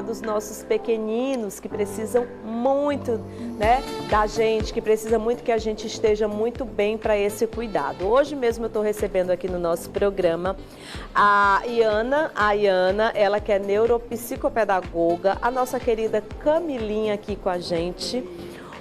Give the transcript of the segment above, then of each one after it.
dos nossos pequeninos que precisam muito, né, da gente, que precisa muito que a gente esteja muito bem para esse cuidado. Hoje mesmo eu estou recebendo aqui no nosso programa a Iana, ela que é neuropsicopedagoga, a nossa querida Camilinha aqui com a gente.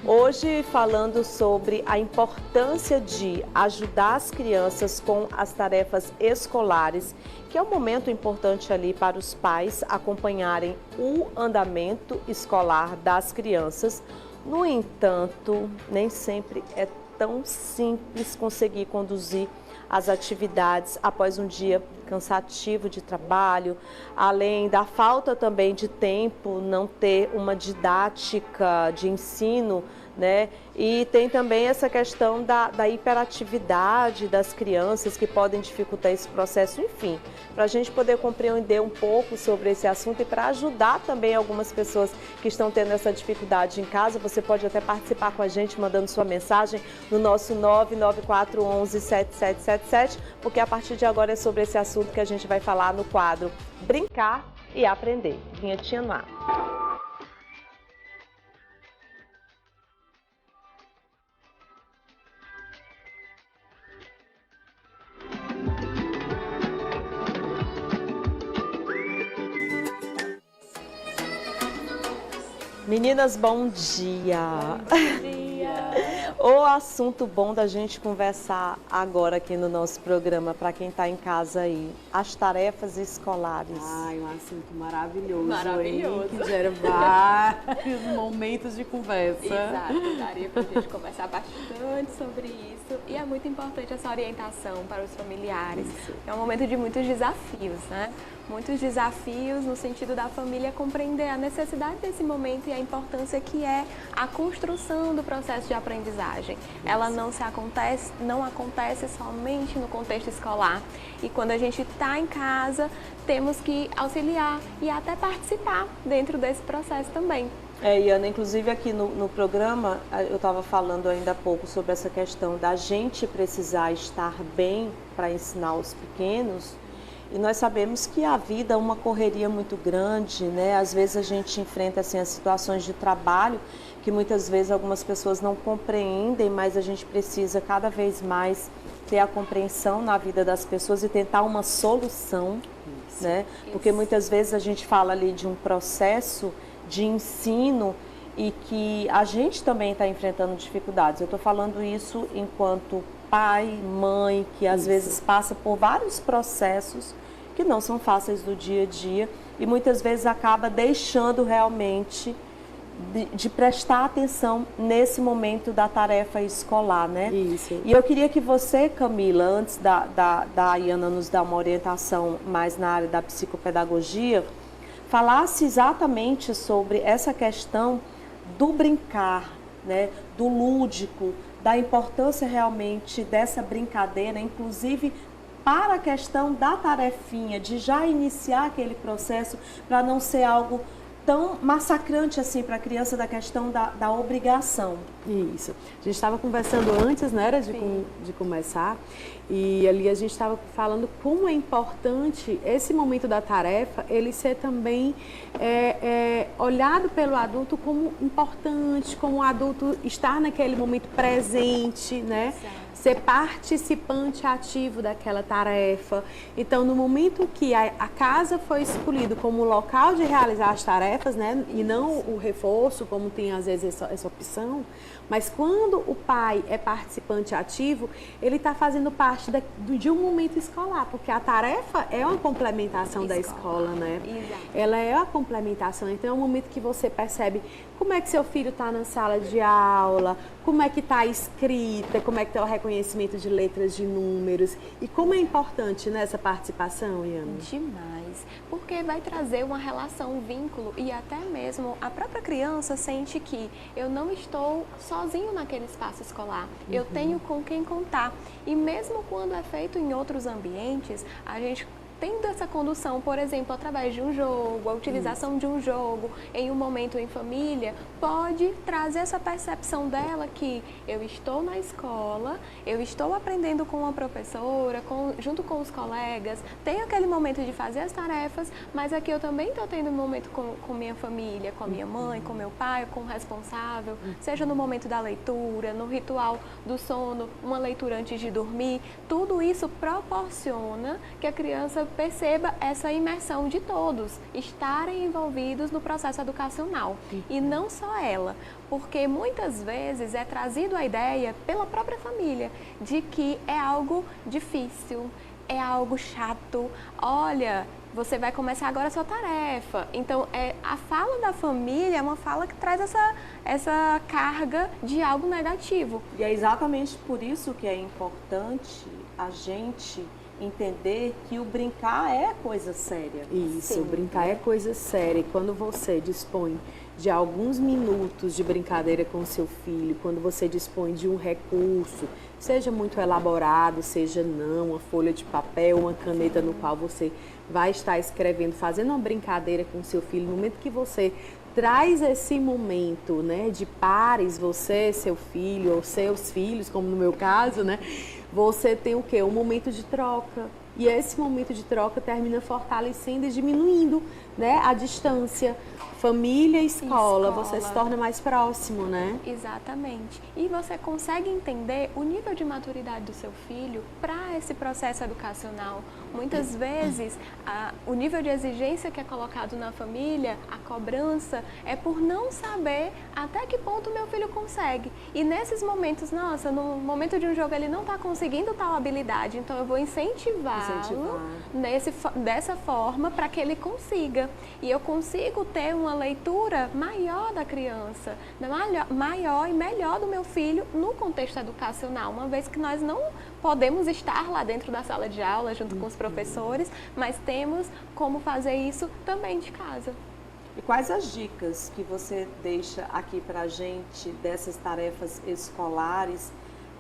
Hoje falando sobre a importância de ajudar as crianças com as tarefas escolares, que é um momento importante ali para os pais acompanharem o andamento escolar das crianças. No entanto, nem sempre é tão simples conseguir conduzir as atividades após um dia cansativo de trabalho, além da falta também de tempo, não ter uma didática de ensino, né? E tem também essa questão da hiperatividade das crianças que podem dificultar esse processo, enfim, para a gente poder compreender um pouco sobre esse assunto e para ajudar também algumas pessoas que estão tendo essa dificuldade em casa, você pode até participar com a gente mandando sua mensagem no nosso 994117777, porque a partir de agora é sobre esse assunto que a gente vai falar no quadro Brincar e Aprender. Vinhetinha no ar. Meninas, bom dia! Bom dia! O assunto bom da gente conversar agora aqui no nosso programa, para quem está em casa aí, as tarefas escolares. Ai, um assunto maravilhoso. Maravilhoso. Hein? Que gera vários momentos de conversa. Exato, daria para a gente conversar bastante sobre isso. E é muito importante essa orientação para os familiares. Isso. É um momento de muitos desafios, né? Muitos desafios no sentido da família compreender a necessidade desse momento e a importância que é a construção do processo de aprendizagem. Ela não acontece somente no contexto escolar. E quando a gente está em casa, temos que auxiliar e até participar dentro desse processo também. Iana, inclusive aqui no programa, eu estava falando ainda há pouco sobre essa questão da gente precisar estar bem para ensinar os pequenos. E nós sabemos que a vida é uma correria muito grande, né? Às vezes a gente enfrenta assim, as situações de trabalho que muitas vezes algumas pessoas não compreendem, mas a gente precisa cada vez mais ter a compreensão na vida das pessoas e tentar uma solução, né? Porque muitas vezes a gente fala ali de um processo de ensino e que a gente também está enfrentando dificuldades. Eu estou falando isso enquanto pai, mãe, que às vezes passa por vários processos que não são fáceis do dia a dia e muitas vezes acaba deixando realmente de prestar atenção nesse momento da tarefa escolar, né? Isso. E eu queria que você, Camila, antes da Iana nos dar uma orientação mais na área da psicopedagogia, falasse exatamente sobre essa questão do brincar, né? Do lúdico, da importância realmente dessa brincadeira, inclusive para a questão da tarefinha, de já iniciar aquele processo para não ser algo tão massacrante assim para a criança, da questão da obrigação. Isso. A gente estava conversando antes, né, de começar, e ali a gente estava falando como é importante esse momento da tarefa, ele ser também olhado pelo adulto como importante, como o adulto estar naquele momento presente, né? Exato. Ser participante ativo daquela tarefa. Então, no momento que a casa foi escolhido como local de realizar as tarefas, né, e não o reforço, como tem às vezes essa opção, mas quando o pai é participante ativo, ele está fazendo parte de um momento escolar, porque a tarefa é uma complementação da escola, né? Exato. Ela é a complementação, então é um momento que você percebe como é que seu filho está na sala de aula, como é que está a escrita, como é que está o reconhecimento de letras, de números, e como é importante nessa participação, Iana? Demais, porque vai trazer uma relação, um vínculo e até mesmo a própria criança sente que eu não estou sozinho naquele espaço escolar, eu tenho com quem contar. E mesmo quando é feito em outros ambientes, a gente tendo essa condução, por exemplo, através de um jogo, a utilização de um jogo em um momento em família, pode trazer essa percepção dela que eu estou na escola, eu estou aprendendo com uma professora, junto com os colegas, tenho aquele momento de fazer as tarefas, mas aqui eu também estou tendo um momento com minha família, com a minha mãe, com meu pai, com o responsável, seja no momento da leitura, no ritual do sono, uma leitura antes de dormir. Tudo isso proporciona que a criança perceba essa imersão de todos, estarem envolvidos no processo educacional. E não só ela, porque muitas vezes é trazido a ideia pela própria família de que é algo difícil, é algo chato. Olha, você vai começar agora a sua tarefa. Então, a fala da família é uma fala que traz essa carga de algo negativo. E é exatamente por isso que é importante a gente entender que o brincar é coisa séria. Isso, Sim. brincar é coisa séria. E quando você dispõe de alguns minutos de brincadeira com o seu filho, quando você dispõe de um recurso, seja muito elaborado, seja não, uma folha de papel, uma caneta no qual você vai estar escrevendo, fazendo uma brincadeira com o seu filho, no momento que você traz esse momento, né, de pares, você, seu filho ou seus filhos, como no meu caso, né, você tem o quê? Um momento de troca. E esse momento de troca termina fortalecendo e diminuindo, né, a distância. Família e escola, você se torna mais próximo, né? Exatamente. E você consegue entender o nível de maturidade do seu filho para esse processo educacional. Muitas vezes, o nível de exigência que é colocado na família, a cobrança, é por não saber até que ponto meu filho consegue. E nesses momentos, nossa, no momento de um jogo ele não está conseguindo tal habilidade, então eu vou incentivá-lo dessa forma para que ele consiga. E eu consigo ter uma leitura maior da criança, maior e melhor do meu filho no contexto educacional, uma vez que nós não podemos estar lá dentro da sala de aula junto com os professores, mas temos como fazer isso também de casa. E quais as dicas que você deixa aqui para a gente dessas tarefas escolares?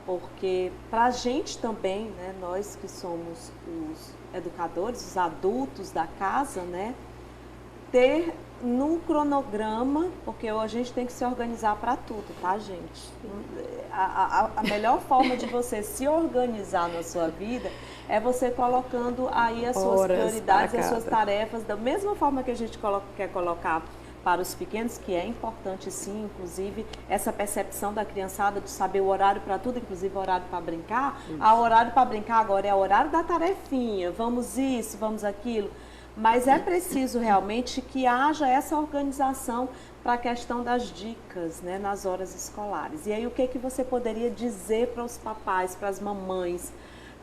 Porque para a gente também, né, nós que somos os educadores, os adultos da casa, né, ter num cronograma, porque a gente tem que se organizar para tudo, tá, gente? A melhor forma de você se organizar na sua vida é você colocando aí as suas prioridades, as suas tarefas, da mesma forma que a gente quer colocar para os pequenos, que é importante sim, inclusive essa percepção da criançada de saber o horário para tudo, inclusive o horário para brincar. O horário para brincar agora é o horário da tarefinha, vamos isso, vamos aquilo. Mas é preciso realmente que haja essa organização para a questão das dicas, né, nas horas escolares. E aí o que você poderia dizer para os papais, para as mamães,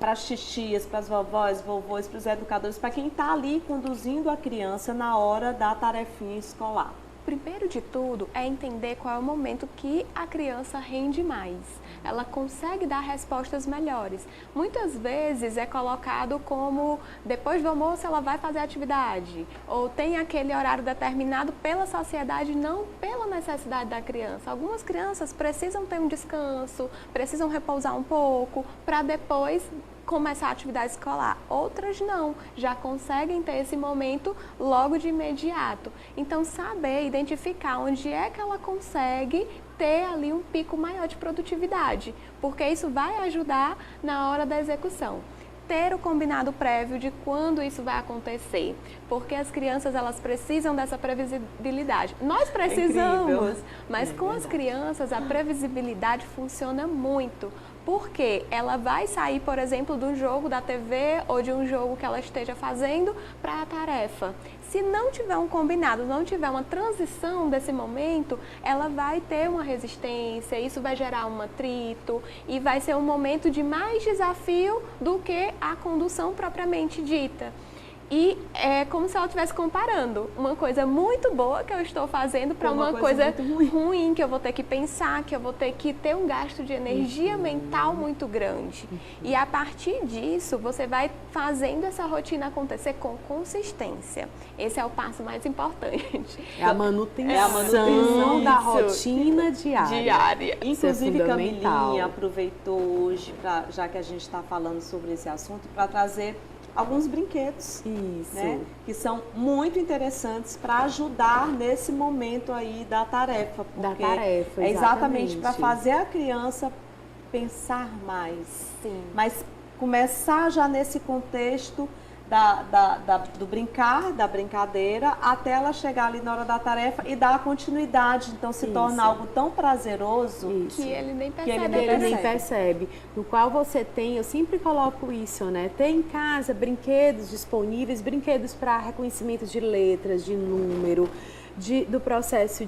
para as titias, para as vovós, vovôs, para os educadores, para quem está ali conduzindo a criança na hora da tarefinha escolar? Primeiro de tudo é entender qual é o momento que a criança rende mais. Ela consegue dar respostas melhores. Muitas vezes é colocado como depois do almoço ela vai fazer atividade, ou tem aquele horário determinado pela sociedade, não pela necessidade da criança. Algumas crianças precisam ter um descanso, precisam repousar um pouco para depois começar a atividade escolar. Outras não, já conseguem ter esse momento logo de imediato. Então, saber identificar onde é que ela consegue ter ali um pico maior de produtividade, porque isso vai ajudar na hora da execução. Ter o combinado prévio de quando isso vai acontecer, porque as crianças elas precisam dessa previsibilidade. Nós precisamos, mas com as crianças a previsibilidade funciona muito, porque ela vai sair, por exemplo, de um jogo da TV ou de um jogo que ela esteja fazendo para a tarefa. Se não tiver um combinado, não tiver uma transição desse momento, ela vai ter uma resistência, isso vai gerar um atrito e vai ser um momento de mais desafio do que a condução propriamente dita. E é como se ela estivesse comparando uma coisa muito boa que eu estou fazendo para uma coisa ruim, que eu vou ter que pensar, que eu vou ter que ter um gasto de energia mental muito grande. E a partir disso, você vai fazendo essa rotina acontecer com consistência. Esse é o passo mais importante. É a manutenção da rotina diária. Inclusive, Camilinha aproveitou hoje, já que a gente está falando sobre esse assunto, para trazer alguns brinquedos, Isso. né, que são muito interessantes para ajudar nesse momento aí da tarefa. Porque é exatamente para fazer a criança pensar mais. Sim. Mas começar já nesse contexto do brincar, da brincadeira, até ela chegar ali na hora da tarefa e dar a continuidade. Então se torna algo tão prazeroso que ele nem percebe. Ele nem percebe. No qual você tem, eu sempre coloco isso, né? Tem em casa brinquedos disponíveis, brinquedos para reconhecimento de letras, de número, do processo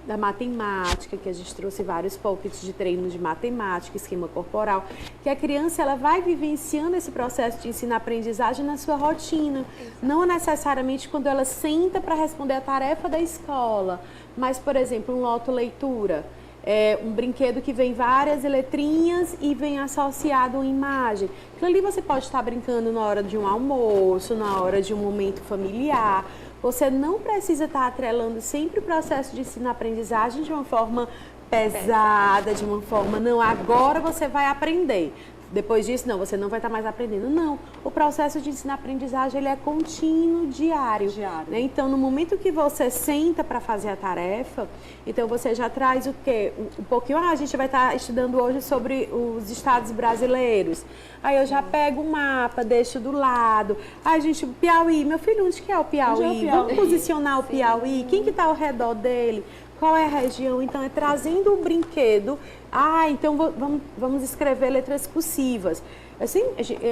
da matemática, que a gente trouxe vários pockets de treino de matemática, esquema corporal, que a criança ela vai vivenciando esse processo de ensino-aprendizagem na sua rotina. Não necessariamente quando ela senta para responder a tarefa da escola, mas, por exemplo, um loto-leitura. É um brinquedo que vem várias letrinhas e vem associado uma imagem. Então ali você pode estar brincando na hora de um almoço, na hora de um momento familiar. Você não precisa estar atrelando sempre o processo de ensino-aprendizagem de uma forma pesada, de uma forma, não, agora você vai aprender. Depois disso, não, você não vai estar mais aprendendo. Não, o processo de ensino-aprendizagem ele é contínuo, diário. Né? Então, no momento que você senta para fazer a tarefa, então você já traz o quê? Um pouquinho, a gente vai estar estudando hoje sobre os estados brasileiros. Aí eu já pego o mapa, deixo do lado. Aí, gente, o Piauí, meu filho, onde que é o Piauí? Vamos posicionar o Piauí, quem que está ao redor dele? Qual é a região? Então, é trazendo um brinquedo. Então vamos escrever letras cursivas. Assim,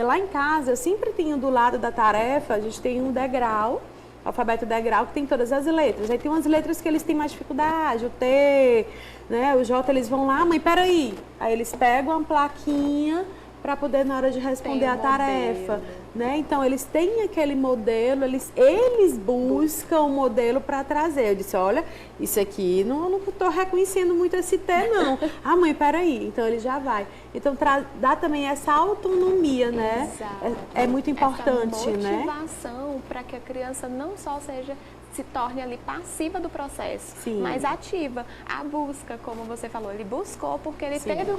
lá em casa, eu sempre tenho do lado da tarefa, a gente tem um degrau, alfabeto degrau, que tem todas as letras. Aí tem umas letras que eles têm mais dificuldade, o T, né, o J, eles vão lá, mãe, peraí. Aí eles pegam a plaquinha para poder, na hora de responder a tarefa, né? Então, eles têm aquele modelo, eles buscam o modelo para trazer. Eu disse, olha, isso aqui, não estou reconhecendo muito esse T, não. Mãe, peraí. Então, ele já vai. Então, dá também essa autonomia, né? É muito importante, né? Motivação para que a criança não só se torne ali passiva do processo, mas ativa. A busca, como você falou, ele buscou porque ele teve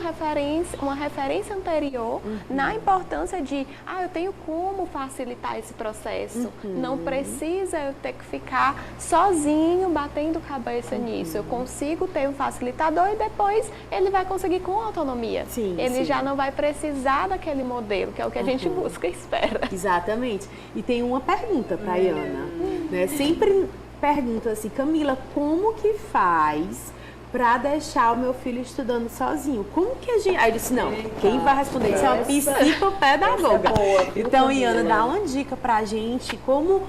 uma referência anterior na importância de, eu tenho como facilitar esse processo. Não precisa eu ter que ficar sozinho batendo cabeça nisso. Eu consigo ter um facilitador e depois ele vai conseguir com autonomia. Ele já não vai precisar daquele modelo, que é o que a gente busca e espera. Exatamente. E tem uma pergunta para a Iana, né? Sempre pergunta assim, Camila, como que faz para deixar o meu filho estudando sozinho? Como que a gente... Aí eu disse, não, quem vai responder isso é uma psicopedagoga. Então, Iana, dá uma dica pra gente, como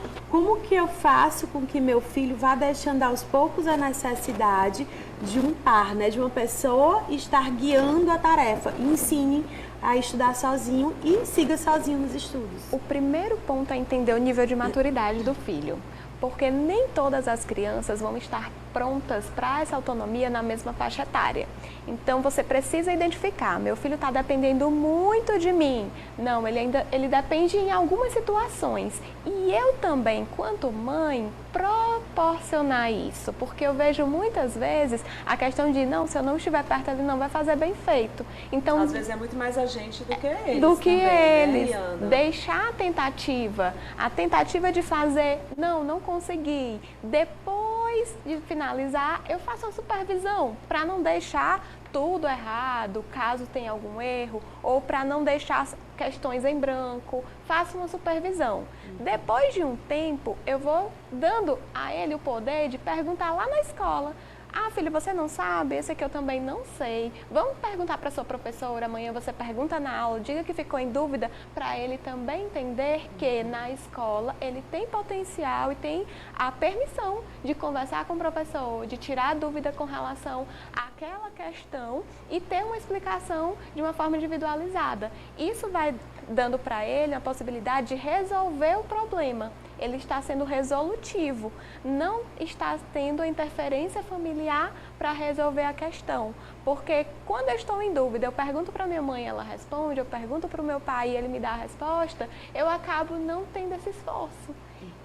que eu faço com que meu filho vá deixando aos poucos a necessidade de um par, né, de uma pessoa estar guiando a tarefa, ensine a estudar sozinho e siga sozinho nos estudos. O primeiro ponto é entender o nível de maturidade do filho. Porque nem todas as crianças vão estar prontas para essa autonomia na mesma faixa etária. Então, você precisa identificar, meu filho está dependendo muito de mim. Não, ele depende em algumas situações. E eu também, enquanto mãe, proporcionar isso. Porque eu vejo muitas vezes a questão de, não, se eu não estiver perto, ele não vai fazer bem feito. Então, às vezes é muito mais a gente do que eles. Né, deixar a tentativa de fazer, não consegui. Depois de finalizar, eu faço uma supervisão para não deixar tudo errado, caso tenha algum erro, ou para não deixar questões em branco, faço uma supervisão. Depois de um tempo, eu vou dando a ele o poder de perguntar lá na escola. Filho, você não sabe? Esse aqui eu também não sei. Vamos perguntar para sua professora, amanhã você pergunta na aula, diga que ficou em dúvida, para ele também entender que na escola ele tem potencial e tem a permissão de conversar com o professor, de tirar a dúvida com relação àquela questão e ter uma explicação de uma forma individualizada. Isso vai dando para ele a possibilidade de resolver o problema. Ele está sendo resolutivo, não está tendo a interferência familiar para resolver a questão. Porque quando eu estou em dúvida, eu pergunto para minha mãe, ela responde, eu pergunto para o meu pai e ele me dá a resposta, eu acabo não tendo esse esforço.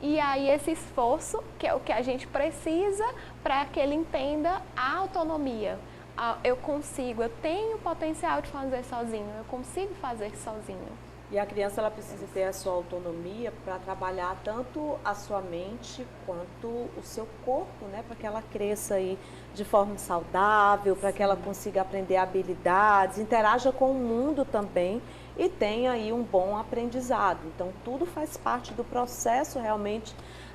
E aí esse esforço, que é o que a gente precisa para que ele entenda a autonomia. Eu tenho potencial de fazer sozinho, eu consigo fazer sozinho. E a criança ela precisa ter a sua autonomia para trabalhar tanto a sua mente quanto o seu corpo, né? Para que ela cresça aí de forma saudável, para que ela consiga aprender habilidades, interaja com o mundo também e tenha aí um bom aprendizado. Então, tudo faz parte do processo realmente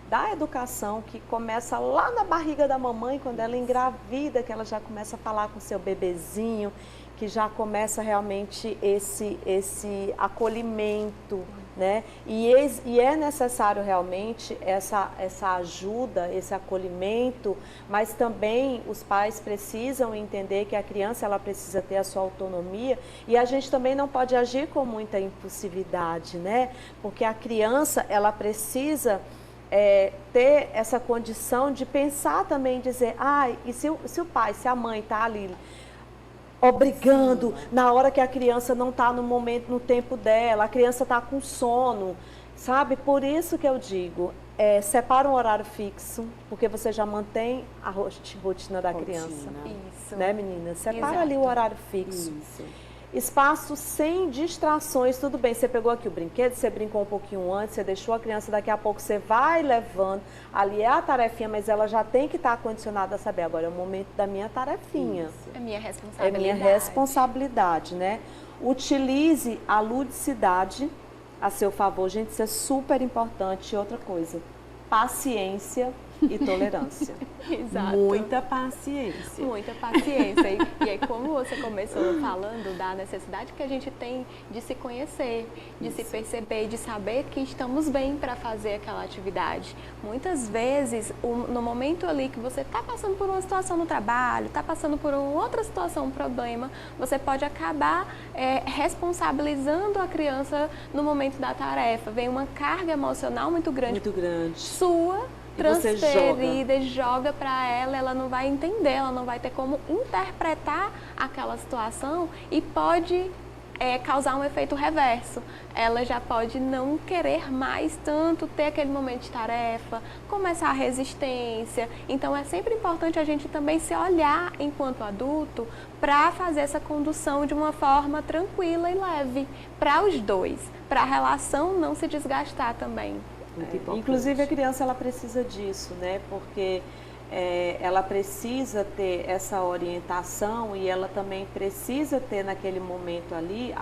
da educação que começa lá na barriga da mamãe, quando ela engravida, que ela já começa a falar com o seu bebezinho, que já começa realmente esse acolhimento, né? E é necessário realmente essa ajuda, esse acolhimento, mas também os pais precisam entender que a criança ela precisa ter a sua autonomia e a gente também não pode agir com muita impulsividade, né? Porque a criança ela precisa ter essa condição de pensar também, dizer, e se o pai, se a mãe está ali obrigando, na hora que a criança não está no momento, no tempo dela, a criança está com sono, sabe? Por isso que eu digo, separa um horário fixo, porque você já mantém a rotina da criança. Isso. Né, menina? Separa Exato. ali o horário fixo. Isso. Espaço sem distrações, tudo bem, você pegou aqui o brinquedo, você brincou um pouquinho antes, você deixou a criança, daqui a pouco você vai levando, ali é a tarefinha, mas ela já tem que estar condicionada a saber, agora é o momento da minha tarefinha. É minha É responsabilidade. minha responsabilidade, né? Utilize a ludicidade a seu favor, gente, isso é super importante. E outra coisa, paciência e tolerância. Exato. Muita paciência. Muita paciência. E aí, como você começou falando da necessidade que a gente tem de se conhecer, de se perceber, de saber que estamos bem para fazer aquela atividade. Muitas vezes, no momento ali que você está passando por uma situação no trabalho, está passando por uma outra situação, um problema, você pode acabar responsabilizando a criança no momento da tarefa. Vem uma carga emocional muito grande. Sua, transferida e joga para ela não vai entender, ela não vai ter como interpretar aquela situação e pode causar um efeito reverso. Ela já pode não querer mais tanto ter aquele momento de tarefa, começar a resistência. Então é sempre importante a gente também se olhar enquanto adulto para fazer essa condução de uma forma tranquila e leve para os dois, para a relação não se desgastar também. Inclusive a criança ela precisa disso, né? Porque ela precisa ter essa orientação e ela também precisa ter naquele momento ali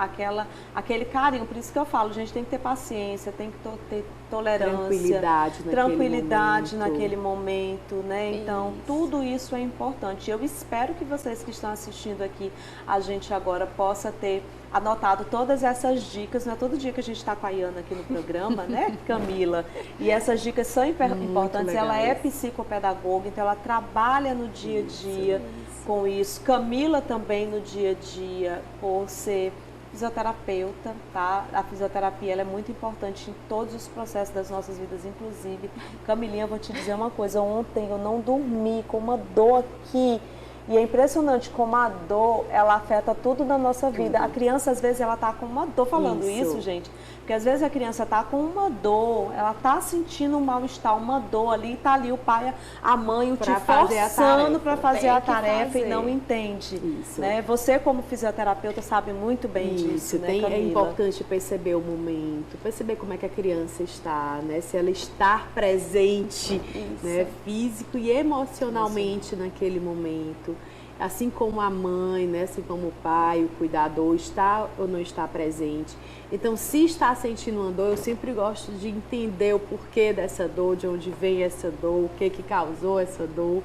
aquele carinho. Por isso que eu falo, gente, tem que ter paciência, tem que ter tolerância, tranquilidade naquele momento, né? Então, tudo isso é importante. Eu espero que vocês que estão assistindo aqui, a gente agora possa ter anotado todas essas dicas. Não é todo dia que a gente está com a Iana aqui no programa, né, Camila? E essas dicas são importantes. Ela é psicopedagoga, então ela trabalha no dia a dia com isso. Camila também no dia a dia, por ser fisioterapeuta, tá? A fisioterapia ela é muito importante em todos os processos das nossas vidas, inclusive. Camilinha, eu vou te dizer uma coisa, ontem eu não dormi com uma dor aqui. E é impressionante como a dor, ela afeta tudo na nossa vida. A criança, às vezes, ela tá com uma dor, falando isso, gente, porque às vezes a criança tá com uma dor, ela tá sentindo um mal-estar, uma dor ali, tá ali o pai, a mãe, te forçando para fazer a tarefa e não entende. Isso. Né? Você, como fisioterapeuta, sabe muito bem disso, né, Camila? É importante perceber o momento, perceber como é que a criança está, né? Se ela está presente, né, físico e emocionalmente naquele momento. Assim como a mãe, né, assim como o pai, o cuidador, está ou não está presente. Então, se está sentindo uma dor, eu sempre gosto de entender o porquê dessa dor, de onde vem essa dor, o que causou essa dor,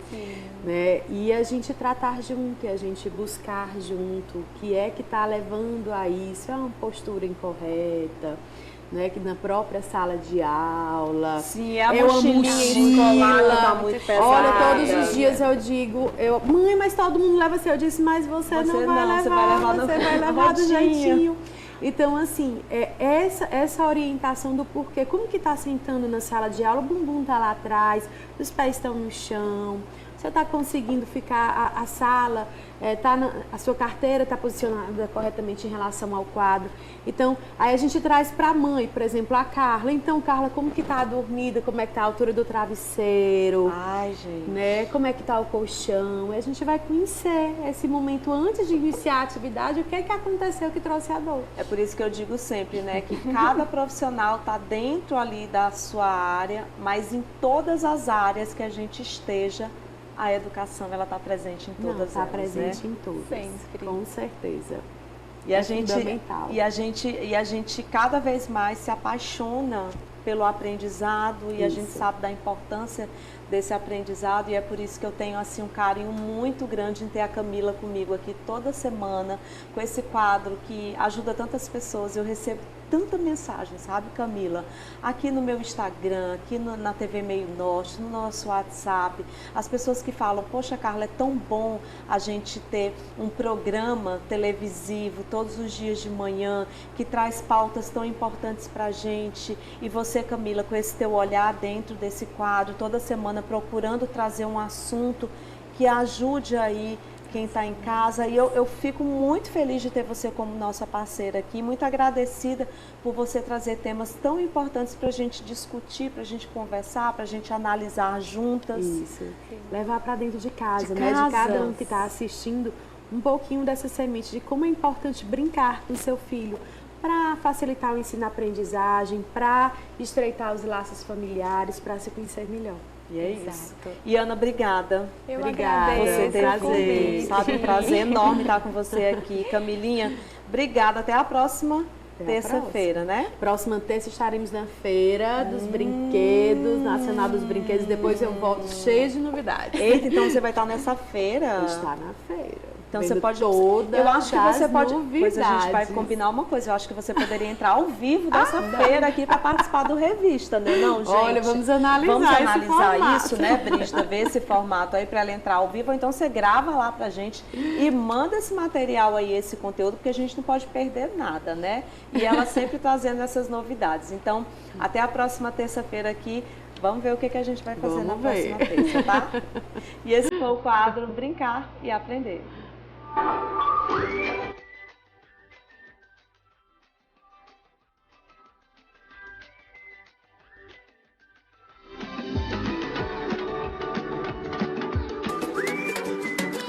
né? E a gente tratar junto, e a gente buscar junto o que é que está levando a isso. É uma postura incorreta, né, que na própria sala de aula. Sim, a mochilinha escolar tá muito pesada. Olha, todos os dias eu digo, mãe, mas todo mundo leva assim. Eu disse, mas você não vai levar, você vai levar do jeitinho. Então, assim, essa orientação do porquê, como que está sentando na sala de aula, o bumbum está lá atrás, os pés estão no chão, Você está conseguindo ficar a sala, a sua carteira está posicionada corretamente em relação ao quadro. Então, aí a gente traz para a mãe, por exemplo, a Carla. Então, Carla, como que está dormida? Como é que está a altura do travesseiro? Ai, gente. Né? Como é que está o colchão? E a gente vai conhecer esse momento antes de iniciar a atividade, o que é que aconteceu que trouxe a dor. É por isso que eu digo sempre, né, que cada profissional está dentro ali da sua área, mas em todas as áreas que a gente esteja, a educação ela está presente em todas Está elas, presente né? em todas, Sempre. com certeza. E a É gente, fundamental. e a gente cada vez mais se apaixona pelo aprendizado e a gente Isso. sabe da importância desse aprendizado e é por isso que eu tenho assim um carinho muito grande em ter a Camila comigo aqui toda semana com esse quadro que ajuda tantas pessoas. Eu recebo tanta mensagem, sabe, Camila? Aqui no meu Instagram, aqui na TV Meio Norte, no nosso WhatsApp, as pessoas que falam, poxa, Carla, é tão bom a gente ter um programa televisivo todos os dias de manhã, que traz pautas tão importantes pra gente, e você, Camila, com esse teu olhar dentro desse quadro, toda semana procurando trazer um assunto que ajude aí quem está em casa, e eu fico muito feliz de ter você como nossa parceira aqui, muito agradecida por você trazer temas tão importantes para a gente discutir, para a gente conversar, para a gente analisar juntas. Isso. Levar para dentro de casa, De né? casa. De cada um que está assistindo, um pouquinho dessa semente de como é importante brincar com seu filho para facilitar o ensino-aprendizagem, para estreitar os laços familiares, para se conhecer melhor. E é Exato. isso. E Ana, obrigada. Eu Obrigada. agradeço Você o teve, convite. sabe, um prazer enorme estar com você aqui. Camilinha, obrigada. Até a próxima terça-feira, né? Próxima terça estaremos na Feira dos Brinquedos, Nacional dos Brinquedos. Depois eu volto cheia de novidades. Eita, então você vai estar nessa feira. Está na feira. Então Vendo você pode. todas Eu acho que você as pode. Pois a gente vai novidades. combinar uma coisa. Eu acho que você poderia entrar ao vivo dessa feira aqui para participar do revista, né? Não, gente. Olha, vamos analisar Vamos esse analisar formato. isso, né, Brígida? Ver esse formato aí para ela entrar ao vivo. Ou então você grava lá pra gente e manda esse material aí, esse conteúdo, porque a gente não pode perder nada, né? E ela sempre trazendo essas novidades. Então, até a próxima terça-feira aqui. Vamos ver o que a gente vai fazer na próxima terça, tá? E esse foi o quadro Brincar e Aprender.